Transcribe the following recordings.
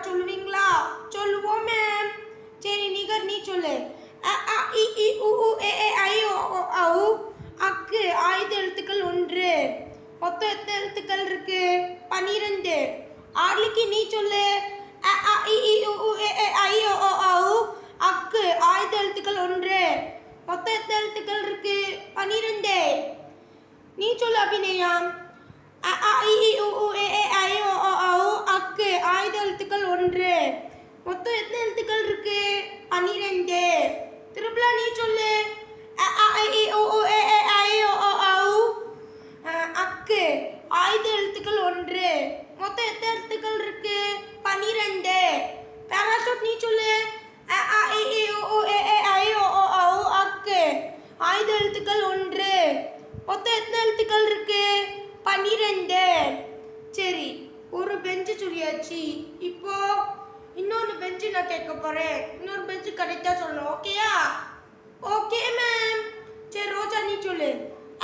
சொல்லுவீங்களா? சொல்லுவோம் மேம். சரி நிகர் நீ சொல்லு. அ ஆ இ ஈ உ ஊ ஏ ஏ ஐ ஓ ஓ ஔ அக்கு ஆயுத எழுத்துக்கள் 1. மொத்தம் எத்தனை எழுத்துக்கள் இருக்கு? 12. ஆர்லிக்கு நீ சொல்லு. அ ஆ இ ஈ உ ஊ ஏ ஏ ஐ ஓ ஓ ஔ அக்கு ஆயுத எழுத்துக்கள் 1. மொத்தம் எத்தனை எழுத்துக்கள் இருக்கு? 12. நீ சொல்லு அபிநயா. அ ஆ இ ஈ உ ஊ ஏ ஏ ஐ ஓ ஓ ஔ அக்கு ஆயுத எழுத்துக்கள் 1. மொத்தம் எத்தனை எழுத்துக்கள் இருக்கு? 12. திருப்பலா நீ சொல்லு. அ ஆ இ ஈ உ ஊ ஏ ஏ ஐ ஓ ஓ ஔ அக்கு ஆயுத எழுத்துக்கள் 1. மொத்தம் எத்தனை எழுத்துக்கள் இருக்கு? 12. பேராசூட் நீ சொல்லு. அ ஆ இ ஈ உ ஊ ஏ ஏ ஐ ஓ ஓ ஔ அக்கு ஆயுத எழுத்துக்கள் 1. மொத்தம் எத்தனை எழுத்துக்கள் இருக்கு? 12. சரி, ஒரு பெஞ்சு சொல்லியாச்சு. இப்போ இன்னொரு பெஞ்சு நான் கேட்க போறேன். இன்னொரு பெஞ்சு கரெக்டா சொல்லணும். ஓகேயா? Okay ma'am. சரி ரோஜா நீ சொல்லு.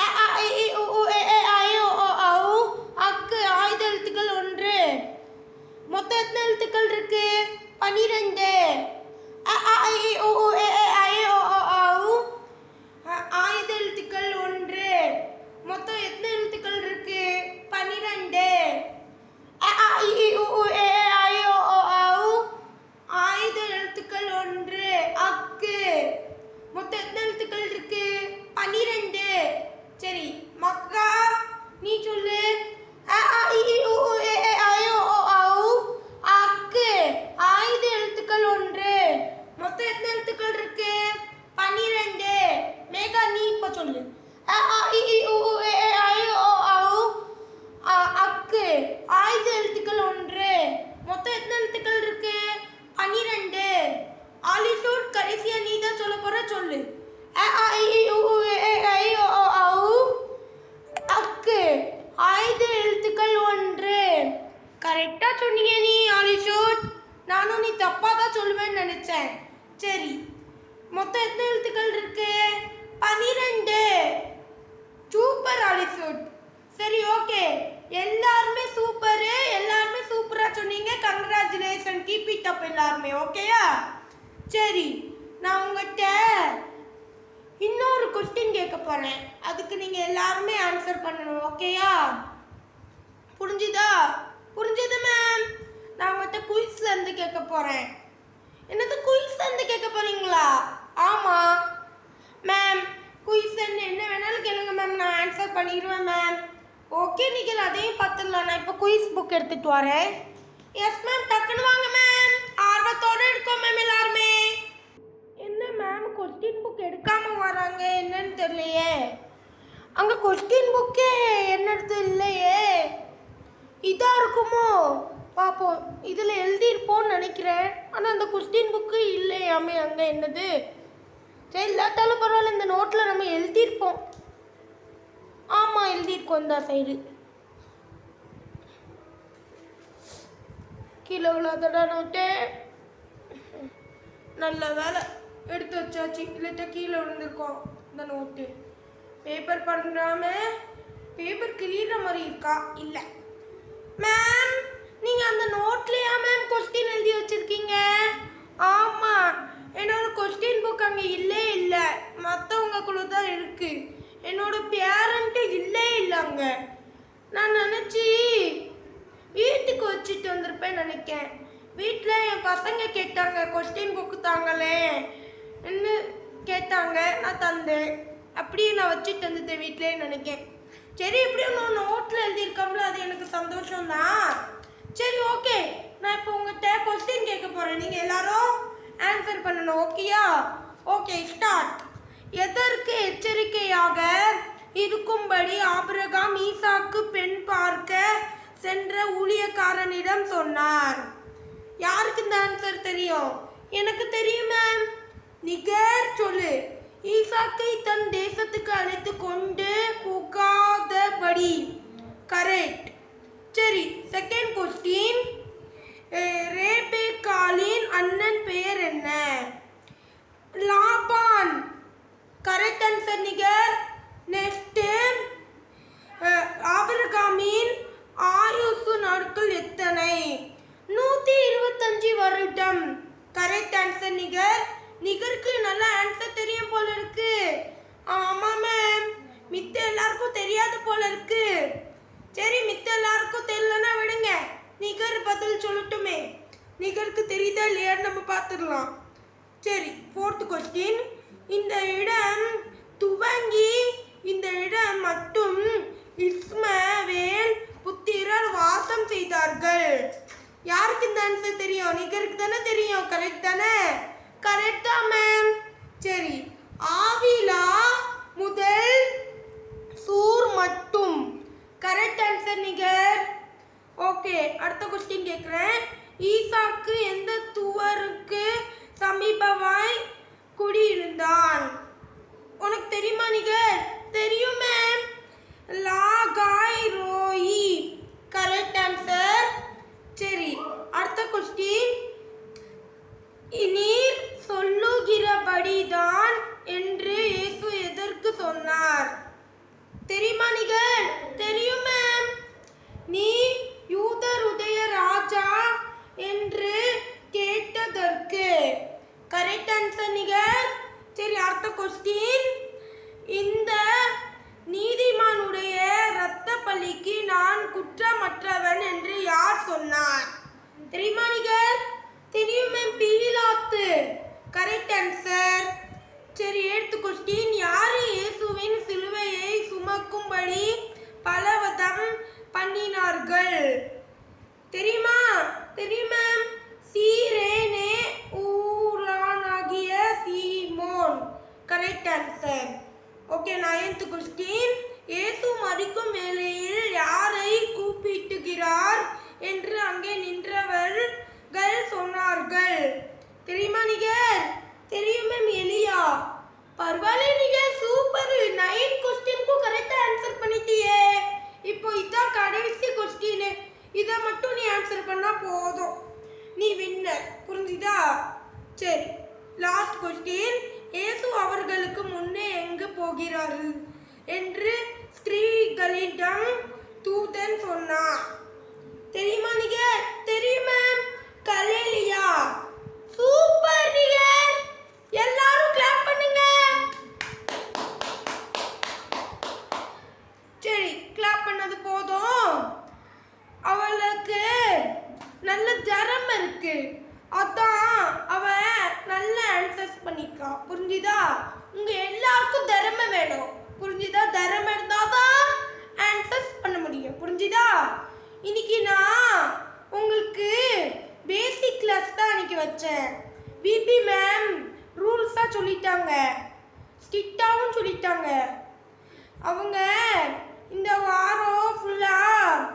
அ ஆ இ ஈ உ ஊ ஏ ஏ ஐ ஓ ஓ ஔ அக்கு ஆயுத எழுத்துக்கள் 1. மொத்தம் எத்தனை எழுத்துக்கள் இருக்கு? 12. அ ஆ இ ஈ உ ஊ ஏ ஏ ஐ ஓ ஓ ஔ ஆயுத எழுத்துக்கள் 1. மொத்தம் எத்தனை எழுத்துக்கள் இருக்கு? 12. அ ஆ இ ஈ உ ஊ ஏ ஏ ஐ ஓ ஓ ஔ ஆயுத எழுத்துக்கள் 1 அக்கு மொத்தம் எத்தனை எழுத்துக்கள் இருக்கு? 12. சரி மக்கா நீ சொல்லு. அ ஆ இ ஈ உ ஊ ஏ ஏ ஐ ஓ ஓ ஔ அக்கு ஆயுத எழுத்துக்கள் 1. மொத்தம் எத்தனை எழுத்துக்கள் இருக்கு? 12. மேகா நீ இப்போ சொல்லு. அ ஆ இ ஈ உ ஊ ஏ ஏ ஐ ஓ ஔ அக்கு ஆயுத எழுத்துக்கள் 1. மொத்தம் எத்தனை எழுத்துக்கள் இருக்கு? 12. ஆலிசூட் கடைசியா நீ தான் சொல்ல போற, சொல்லு. அ ஆ இ ஈ உ ஊ ஏ ஏ ஐ ஓ ஓ ஔ அக்கு ஆயுத எழுத்துக்கள் 1. கரெக்டா சொன்னீங்க நீ ஆலிசூட். நானும் நீ தப்பா தான் சொல்லுவேன்னு நினைச்சேன். சரி, மொத்தம் எத்தனை எழுத்துக்கள் இருக்கு? 12. சூப்பர் ஆலிசூட். சரி ஓகே, எல்லாருமே சூப்பரு. எல்லாருமே சூப்பரா சொன்னீங்க. கங்க்ராச்சுலேஷன். கீப் இட் அப் எல்லாருமே. ஓகேயா? சரி, நான் உங்கள்கிட்ட இன்னொரு கொஸ்டின் கேட்க போறேன். அதுக்கு நீங்க எல்லாருமே ஆன்சர் பண்ணணும். ஓகேயா? புரிஞ்சுதா? புரிஞ்சுது மேம். நான் உங்கள்கிட்ட குயிஸ்ல இருந்து கேட்க போறேன். என்னது குயிஸ்ல இருந்து கேட்க போறீங்களா? ஆமா மேம். குயிஸ் என்ன வேணாலும் கேளுங்க மேம், நான் ஆன்சர் பண்ணிடுவேன் மேம். ஓகே, நீங்கள் அதையும் பார்த்துடலாம். நான் இப்போ குயிஸ் புக் எடுத்துட்டு வரேன். எஸ் மேம், டக்குன்னு வாங்க மேம். ஆர்வத்தோடு இருக்கோம் மேம் எல்லாருமே. என்ன மேம் கொஸ்டின் புக் எடுக்காம வராங்க, என்னன்னு தெரியலையே. அங்கே கொஸ்டின் புக்கே என்னது இல்லையே. இதாக இருக்குமோ பார்ப்போம். இதில் எழுதியிருப்போன்னு நினைக்கிறேன். ஆனால் அந்த கொஸ்டின் புக்கு இல்லையாமே அங்கே. என்னது? சரி, இல்லாட்டாலும் பரவாயில்ல, இந்த நோட்டில் நம்ம எழுதியிருப்போம். ஆமாம், எழுதியிருக்கோம். இந்த சைடு கீழே விழாதடா நோட்டு. நல்ல வேலை எடுத்து வச்சாச்சு, இல்லைட்டா கீழே விழுந்திருக்கோம் இந்த நோட்டு. பேப்பர் பறந்துடாம பேப்பர் கிளியிற மாதிரி இருக்கா? இல்லை மேம், நீங்கள் அந்த நோட்லையா மேம் கொஸ்டின் எழுதி வச்சுருக்கீங்க? ஆமாம், என்னோட கொஸ்டின் புக் அங்கே இல்லை. மற்றவங்க குழு தான் இருக்கு. என்னோட பேரண்ட்டு இல்லை அங்கே. நான் நினச்சி வீட்டுக்கு வச்சுட்டு வந்திருப்பேன் நினைக்கேன். வீட்டில் என் பசங்க கேட்டாங்க, கொஸ்டின் புக்கு தாங்களே என்ன கேட்டாங்க, நான் தந்தேன். அப்படியே நான் வச்சுட்டு வந்துட்டேன் வீட்டிலே நினைக்கேன். சரி, எப்படியும் நான் நோட்டில் எழுதியிருக்கோம்ல, அது எனக்கு சந்தோஷம்தான். சரி ஓகே, நான் இப்போ உங்கள்கிட்ட கொஸ்டின் கேட்க போகிறேன். நீங்கள் எல்லாரும் ஆன்சர் பண்ணணும். ஓகேயா? Okay, start. எதற்கு எச்சரிக்கையாக இருக்கும்படி ஆபிரகாம் ஈசாக்கு பெண் பார்க்க சென்ற ஊழியக்காரனிடம் சொன்னார்? யாருக்கு இந்த ஆன்சர் தெரியும்? எனக்கு தெரியும் மேம். நிகர் சொல்லு. ஈசாக்கை தன் தேசத்துக்கு அழைத்து கொண்டு போகாதபடி. கரெக்ட். சரி, செகண்ட் கொஸ்டின். ரேபேக்காலின் அண்ணன் பெயர் என்ன? லாபான். கரெக்ட் ஆன்சர் நிகர். நெக்ஸ்ட், ஆபிரகாமின் ஆயுசு நாட்கள் எத்தனை? 125 ஆமா மேம். மித்த எல்லாருக்கும் தெரியாது போல இருக்கு. சரி, மித்த எல்லாருக்கும் தெரியலன்னா விடுங்க. நிகர் பதில் சொல்லட்டுமே. நிகருக்கு தெரியுதா இல்லையான்னு நம்ம பார்த்துடலாம். சரி, 4th கொஸ்டின். இந்த இடம் துவங்கி இந்த இடம் மட்டும் இஸ்மவேல் புத்திரர் வாசம் செய்தார்கள். யாருக்கு இந்த ஆன்சர் தெரியும்? நிகருக்கு தானே தெரியும். கரெக்ட் தானே? கரெக்ட் தான் மேம். சரி, ஆவிலா முதல் சூர் மட்டும். கரெக்ட் ஆன்சர் நிகர். ஓகே, அடுத்த கொஸ்டின் கேட்குறேன். ஈசாக்கு எந்த துவருக்கு சமீபமாய் குடியிருந்தான்? உனக்கு தெரியுமா நிகர்? தெரியும் மேம். லாகாய் ரோயி. Correct answer. சரி, அடுத்த கொஸ்டின். நீர் சொல்லுகிறபடிதான் என்று இயேசு எதற்கு சொன்னார்? தெரியுமா நிகர்? தெரியும் மேம். நீ யூதருடைய ராஜா என்று கேட்டதற்கு. கரெக்ட் ஆன்சர் நிகர். சரி, அடுத்த கொஸ்டின். இந்த நீதிமானுடைய இரத்த பலிக்கு நான் குற்றமற்றவன் என்று யார் சொன்னார்? தெரியுமா நிகர்? தெரியும் மேம். பீலாத்து. Correct answer. சரி, 8th கொஸ்டின். யார் இயேசுவின் சிலுவையை சுமக்கும்படி பலவதம் பண்ணினார்கள்? தெரியுமா? தெரியும் மேம். சீரேனே ஊரானாகிய Simon. Correct answer. Okay, 9th question. இயேசு மரிக்கும் வேளையில் யாரை கூப்பிட்டுகிறார் என்று அங்கே நின்றவர்கள் சொன்னார்கள்? தெரியுமா நிகர்? தெரியும் மேம். எலியா. பரவாயில்ல நிகர், சூப்பர். 9 கொஸ்டினுக்கும் கரெக்டா ஆன்சர் பண்ணிட்டியே. இப்போ இதான் கடைசி கொஸ்டின். இதை மட்டும் நீ ஆன்சர் பண்ணா போதும், நீ வின்னர். புரிஞ்சுதா? சரி, லாஸ்ட் கொஸ்டின். இயேசு அவர்களுக்கு முன்னே எங்கு போகிறாரு என்று ஸ்திரீகளிடம் தூதன் சொன்னார்? தெரியுமா நிகர்? தெரியும் மேம். கலிலேயா. சூப்பர் நிகர், எல்லாரும் கிளாப் பண்ணுங்க. சரி, கிளாப் பண்ணது போதும். அவளுக்கு நல்ல திறமை இருக்கு, அதான் அவ நல்ல ஆன்சர்ஸ் பண்ணிக்கா. புரிஞ்சுதா? உங்க எல்லாருக்கும் திறமை வேணும். புரிஞ்சுதா? திறமை இருந்தாதான் ஆன்சர்ஸ் பண்ண முடியும். புரிஞ்சுதா? இன்னைக்கு நான் உங்களுக்கு பேசிக் கிளாஸ் தான் இன்னைக்கு வச்சேன். பிபி மேம் ரூல்ஸாக சொல்லிட்டாங்க, ஸ்ட்ரிக்டாகவும் சொல்லிட்டாங்க. அவங்க இந்த வாரம் ஃபுல்லாக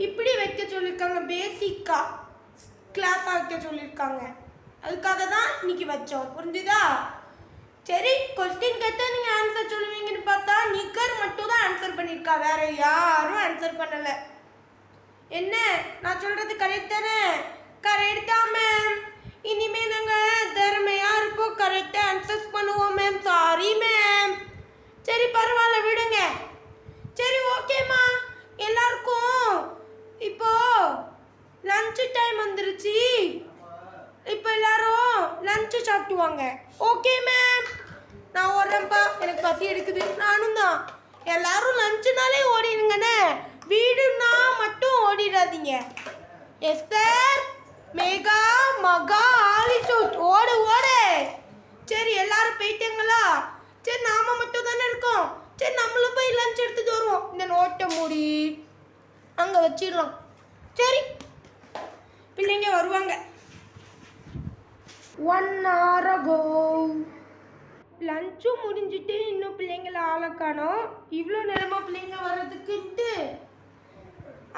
இப்படி வைக்க சொல்லியிருக்காங்க, பேசிக்காக கிளாஸாக வைக்க சொல்லியிருக்காங்க. அதுக்காக தான் இன்னைக்கு வச்சோம். புரிஞ்சுதா? சரி, கொஸ்டின் கேட்டால் நீங்கள் ஆன்சர் சொல்லுவீங்கன்னு பார்த்தா நிகர் மட்டும் தான் ஆன்சர் பண்ணியிருக்கா, வேற யாரும் ஆன்சர் பண்ணலை. என்ன நான் சொல்கிறது கரெக்ட் தானே? கரெக்ட் தான் மேம். இனிமே நாங்கள் திறமையாக இருப்போம், கரெக்டாக ஆன்சர்ஸ் பண்ணுவோம் மேம். Sorry ma'am. சரி, பரவாயில்ல, விடுங்க. சரி, ஓகேம்மா. எல்லாருக்கும் இப்போ லஞ்ச் டைம் வந்துருச்சு. இப்போ எல்லாரும் லஞ்சு சாப்பிட்டுவாங்க. Okay ma'am. நான் ஓடுறேன்ப்பா, எனக்கு பசி எடுக்குது. நானும் தான். எல்லாரும் லஞ்சுனாலே ஓடிடுங்கண்ணே, வீடுன்னா மட்டும் ஓடிடாதீங்க. எஸ்தர், மேகா, மகா, ஆலிசூட், ஓடு ஓடு. சரி, எல்லாரும் போயிட்டீங்களா? சரி, நாம மட்டும் தானே இருக்கோம். சரி, நம்மளும் போய் லஞ்ச் எடுத்துட்டு வருவோம். இந்த நோட்டை மூடி அங்கே வச்சிடலாம். சரி, பிள்ளைங்க வருவாங்க. 1 hour ago. லஞ்சும் முடிஞ்சிட்டு இன்னும் பிள்ளைங்கள ஆளை காணோம். இவ்வளோ நேரமா பிள்ளைங்க வர்றதுக்குன்ட்டு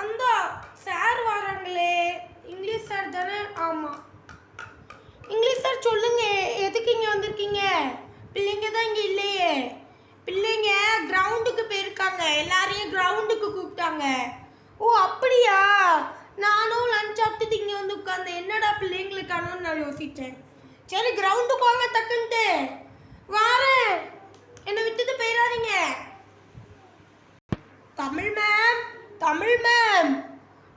அந்த சார் வராங்களே, இங்கிலீஷ் சார் தானே? ஆமாம், இங்கிலீஷ் சார். சொல்லுங்க, எதுக்கு இங்கே வந்திருக்கீங்க? பிள்ளைங்க தான் இங்கே இல்லையே. பிள்ளைங்க கிரவுண்டுக்கு போயிருக்காங்க, எல்லாரையும் கிரவுண்டுக்கு கூப்பிட்டாங்க. ஓ அப்படியா? நானும் லஞ்ச் சாப்பிட்டுட்டு இங்கே வந்து உட்காந்தேன். என்னடா பிள்ளைங்களுக்கானு நான் யோசித்தேன். சரி, கிரவுண்டுக்கு வாங்க டக்குன்ட்டு. வாரேன், என்னை விட்டுட்டு போயிடாதீங்க. Tamil ma'am, Tamil ma'am.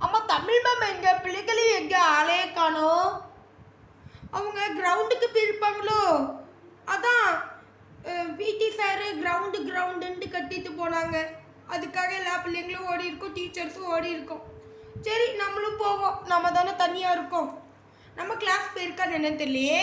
ஆமாம், தமிழ் மேம். எங்கள் பிள்ளைகளையும் எங்கள் ஆளையே காணோம். அவங்க கிரவுண்டுக்கு போயிருப்பாங்களோ, அதான் பிடி சாரு கிரவுண்டுன்ட்டு கட்டிட்டு போனாங்க. அதுக்காக எல்லா பிள்ளைங்களும் ஓடி இருக்கோம், டீச்சர்ஸும் ஓடி இருக்கோம். சரி நம்மளும் போவோம், நம்ம தானே தனியாக இருக்கோம். நம்ம கிளாஸ் போயிருக்கான்னு என்னன்னு தெரியலையே.